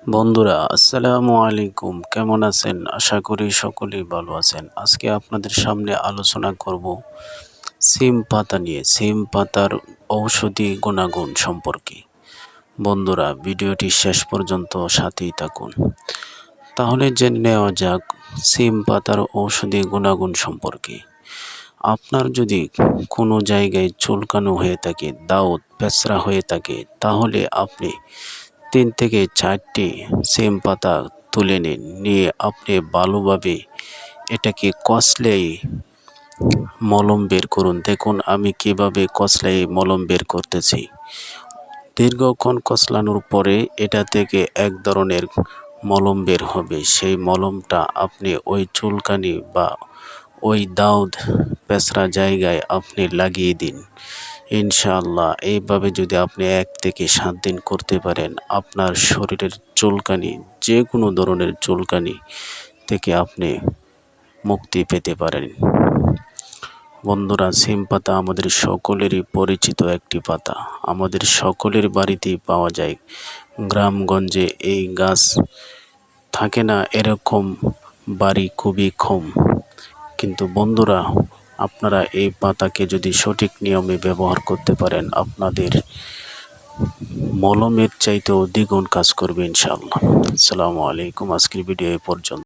বন্ধুরা আসসালামু আলাইকুম, কেমন আছেন? আশা করি সকলেই ভালো আছেন। আজকে আপনাদের সামনে আলোচনা করব সিম পাতা নিয়ে, সিম পাতার ঔষধি গুণাগুণ সম্পর্কে। বন্ধুরা ভিডিওটি শেষ পর্যন্ত সাথেই থাকুন। তাহলে জেনে নেওয়া যাক সিম পাতার ঔষধি গুণাগুণ সম্পর্কে। আপনার যদি কোনো জায়গায় চুলকানো হয়ে থাকে, দাউদ পেঁচড়া হয়ে থাকে, তাহলে আপনি 3 থেকে 4টি সিম পাতা তুলে নিন, নিয়ে আপনি ভালোভাবে এটাকে কষলেই মলম বের করুন। দেখুন আমি কিভাবে কষলেই মলম বের করতেছি। দীর্ঘক্ষণ কষলানোর পরে এটা থেকে এক ধরনের মলম বের হবে। সেই মলমটা আপনি ওই চুলকানি বা ওই দাউদ পেঁচড়া জায়গায় আপনি লাগিয়ে দিন। ইনশাআল্লাহ এইভাবে যদি আপনি 1 থেকে 7 দিন করতে পারেন, আপনার শরীরের চুলকানি, যে কোনো ধরনের চুলকানি থেকে আপনি মুক্তি পেতে পারেন। বন্ধুরা সিম পাতা আমাদের সকলেরই পরিচিত একটি পাতা, আমাদের সকলের বাড়িতেই পাওয়া যায়। গ্রামগঞ্জে এই গাছ থাকে না এরকম বাড়ি খুবই কম। কিন্তু বন্ধুরা আপনারা এই পাতাকে যদি সঠিক নিয়মে ব্যবহার করতে পারেন, আপনাদের মলমের চাইতেও দ্বিগুণ কাজ করবে ইনশাআল্লাহ। আসসালামু আলাইকুম, আজকের ভিডিও এ পর্যন্ত।